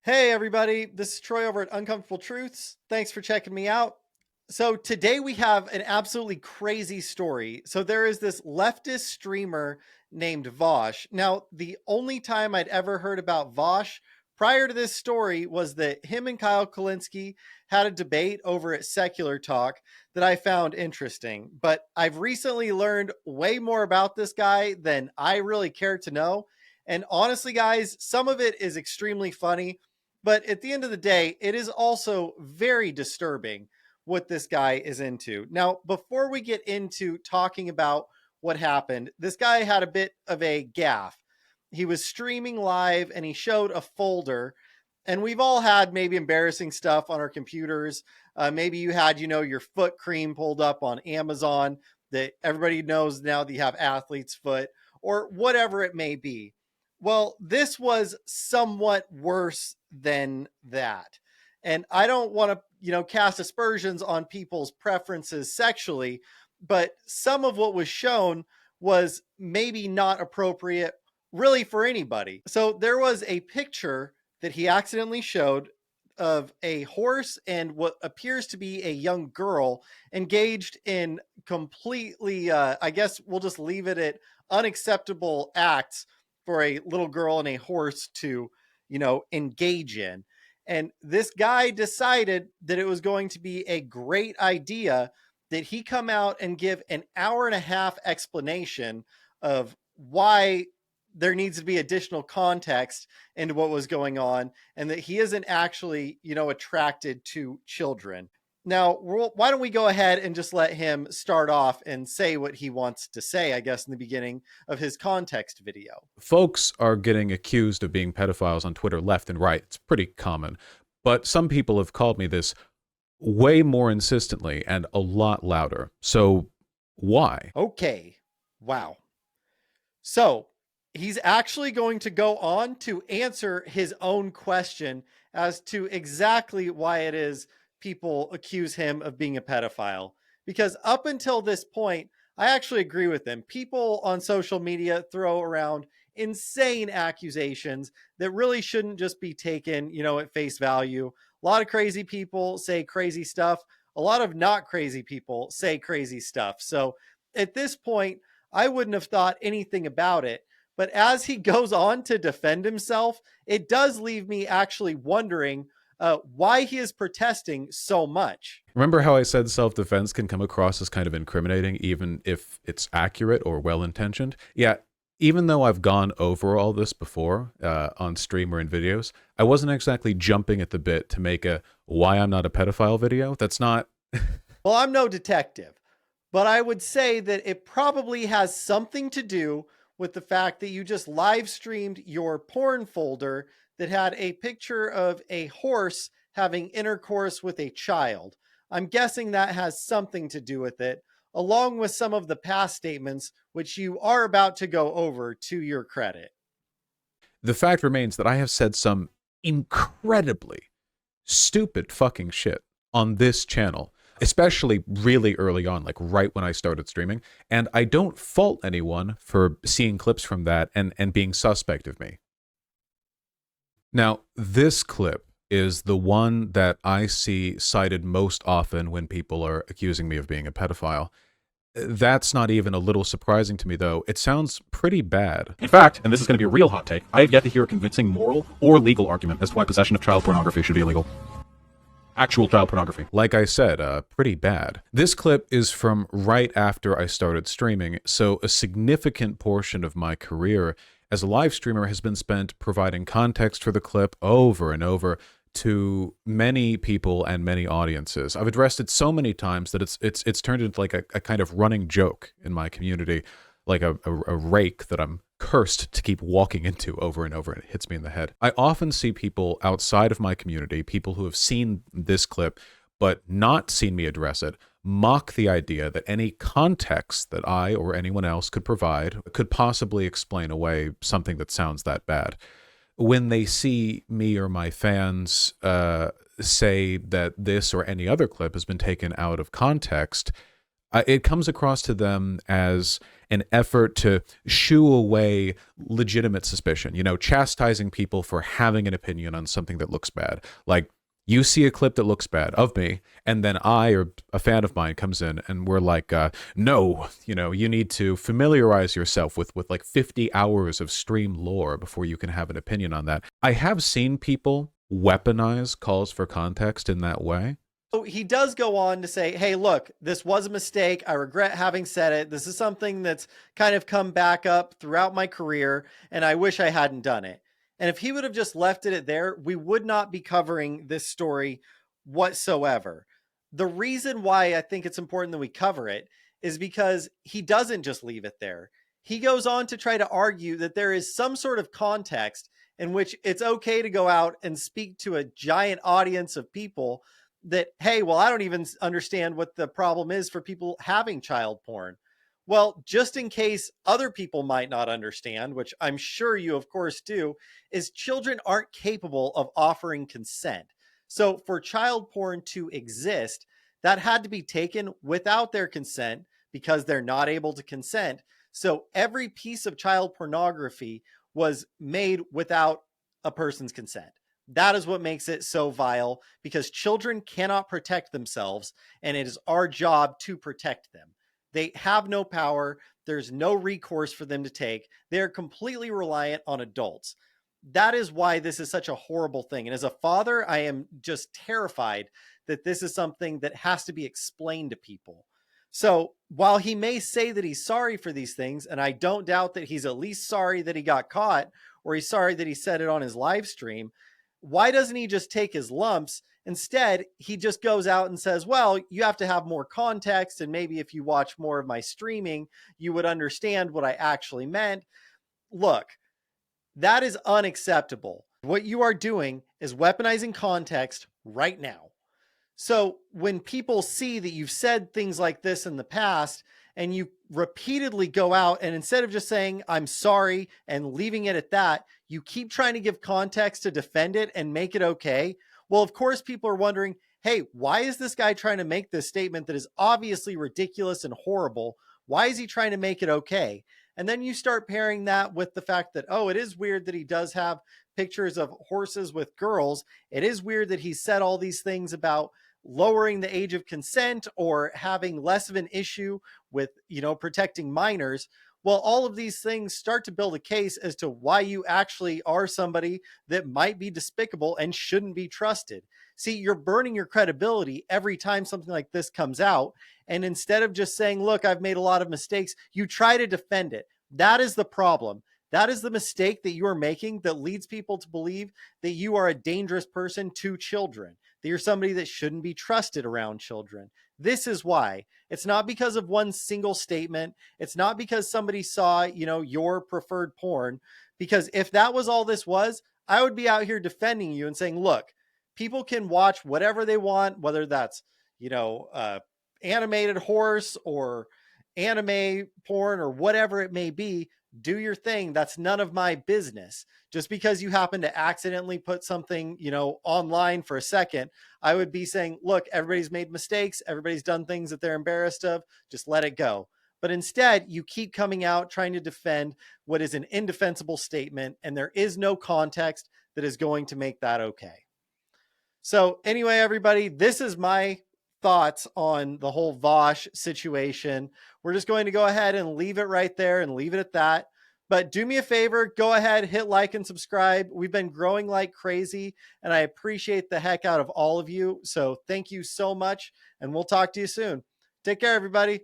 Hey, everybody. This is Troy over at Uncomfortable Truths. Thanks for checking me out. So, today we have an absolutely crazy story. So, there is this leftist streamer named Vaush. Now, the only time I'd ever heard about Vaush prior to this story was that him and Kyle Kalinske had a debate over at Secular Talk that I found interesting. But I've recently learned way more about this guy than I really care to know. And honestly, guys, some of it is extremely funny. But at the end of the day, it is also very disturbing what this guy is into. Now, before we get into talking about what happened, this guy had a bit of a gaffe. He was streaming live and he showed a folder. And we've all had maybe embarrassing stuff on our computers. Maybe you had, your foot cream pulled up on Amazon that everybody knows now that you have athlete's foot or whatever it may be. Well, this was somewhat worse than that. And I don't want to, cast aspersions on people's preferences sexually, but some of what was shown was maybe not appropriate really for anybody. So there was a picture that he accidentally showed of a horse and what appears to be a young girl engaged in completely, I guess we'll just leave it at unacceptable acts for a little girl and a horse to, engage in. And this guy decided that it was going to be a great idea that he come out and give an hour and a half explanation of why there needs to be additional context into what was going on and that he isn't actually, attracted to children. Now, why don't we go ahead and just let him start off and say what he wants to say, I guess, in the beginning of his context video. Folks are getting accused of being pedophiles on Twitter left and right. It's pretty common. But some people have called me this way more insistently and a lot louder. So why? Okay. Wow. So he's actually going to go on to answer his own question as to exactly why it is people accuse him of being a pedophile. Because up until this point, I actually agree with him. People on social media throw around insane accusations that really shouldn't just be taken, at face value. A lot of crazy people say crazy stuff. A lot of not crazy people say crazy stuff. So at this point, I wouldn't have thought anything about it. But as he goes on to defend himself, it does leave me actually wondering why he is protesting so much. Remember how I said self-defense can come across as kind of incriminating even if it's accurate or well-intentioned? Yeah, even though I've gone over all this before on stream or in videos, I wasn't exactly jumping at the bit to make a why I'm not a pedophile video. That's not... Well, I'm no detective, but I would say that it probably has something to do with the fact that you just live streamed your porn folder that had a picture of a horse having intercourse with a child. I'm guessing that has something to do with it, along with some of the past statements, which you are about to go over to your credit. The fact remains that I have said some incredibly stupid fucking shit on this channel, especially really early on, like right when I started streaming. And I don't fault anyone for seeing clips from that and being suspect of me. Now, this clip is the one that I see cited most often when people are accusing me of being a pedophile. That's not even a little surprising to me, though. It sounds pretty bad. In fact, and this is going to be a real hot take, I have yet to hear a convincing moral or legal argument as to why possession of child pornography should be illegal. Actual child pornography. Like I said, pretty bad. This clip is from right after I started streaming, so a significant portion of my career as a live streamer has been spent providing context for the clip over and over to many people and many audiences. I've addressed it so many times that it's turned into like a kind of running joke in my community, like a rake that I'm cursed to keep walking into over and over, and it hits me in the head. I often see people outside of my community, people who have seen this clip but not seen me address it, mock the idea that any context that I or anyone else could provide could possibly explain away something that sounds that bad. When they see me or my fans say that this or any other clip has been taken out of context, It comes across to them as an effort to shoo away legitimate suspicion, chastising people for having an opinion on something that looks bad. Like, you see a clip that looks bad of me, and then I or a fan of mine comes in and we're like, no, you need to familiarize yourself with like 50 hours of stream lore before you can have an opinion on that. I have seen people weaponize calls for context in that way. So he does go on to say, hey, look, this was a mistake. I regret having said it. This is something that's kind of come back up throughout my career, and I wish I hadn't done it. And if he would have just left it at there, we would not be covering this story whatsoever. The reason why I think it's important that we cover it is because he doesn't just leave it there. He goes on to try to argue that there is some sort of context in which it's okay to go out and speak to a giant audience of people that, hey, well, I don't even understand what the problem is for people having child porn. Well, just in case other people might not understand, which I'm sure you, of course, do, is children aren't capable of offering consent. So for child porn to exist, that had to be taken without their consent because they're not able to consent. So every piece of child pornography was made without a person's consent. That is what makes it so vile, because children cannot protect themselves, and it is our job to protect them. They have no power. There's no recourse for them to take. They're completely reliant on adults. That is why this is such a horrible thing. And as a father, I am just terrified that this is something that has to be explained to people. So while he may say that he's sorry for these things, and I don't doubt that he's at least sorry that he got caught, or he's sorry that he said it on his live stream, why doesn't he just take his lumps? Instead, he just goes out and says, well, you have to have more context. And maybe if you watch more of my streaming, you would understand what I actually meant. Look, that is unacceptable. What you are doing is weaponizing context right now. So when people see that you've said things like this in the past, and you repeatedly go out and instead of just saying, I'm sorry, and leaving it at that, you keep trying to give context to defend it and make it okay. Well, of course, people are wondering, hey, why is this guy trying to make this statement that is obviously ridiculous and horrible? Why is he trying to make it okay? And then you start pairing that with the fact that, oh, it is weird that he does have pictures of horses with girls. It is weird that he said all these things about lowering the age of consent or having less of an issue with, protecting minors. Well, all of these things start to build a case as to why you actually are somebody that might be despicable and shouldn't be trusted. See, you're burning your credibility every time something like this comes out. And instead of just saying, look, I've made a lot of mistakes, you try to defend it. That is the problem. That is the mistake that you are making that leads people to believe that you are a dangerous person to children, that you're somebody that shouldn't be trusted around children. This is why. It's not because of one single statement. It's not because somebody saw, your preferred porn. Because if that was all this was, I would be out here defending you and saying, look, people can watch whatever they want, whether that's, animated horse or anime porn or whatever it may be. Do your thing. That's none of my business. Just because you happen to accidentally put something, online for a second, I would be saying, look, everybody's made mistakes. Everybody's done things that they're embarrassed of. Just let it go. But instead, you keep coming out trying to defend what is an indefensible statement, and there is no context that is going to make that okay. So anyway, everybody, this is my thoughts on the whole Vaush situation. We're just going to go ahead and leave it right there and leave it at that. But do me a favor, go ahead, hit like and subscribe. We've been growing like crazy, and I appreciate the heck out of all of you. So thank you so much, and we'll talk to you soon. Take care, everybody.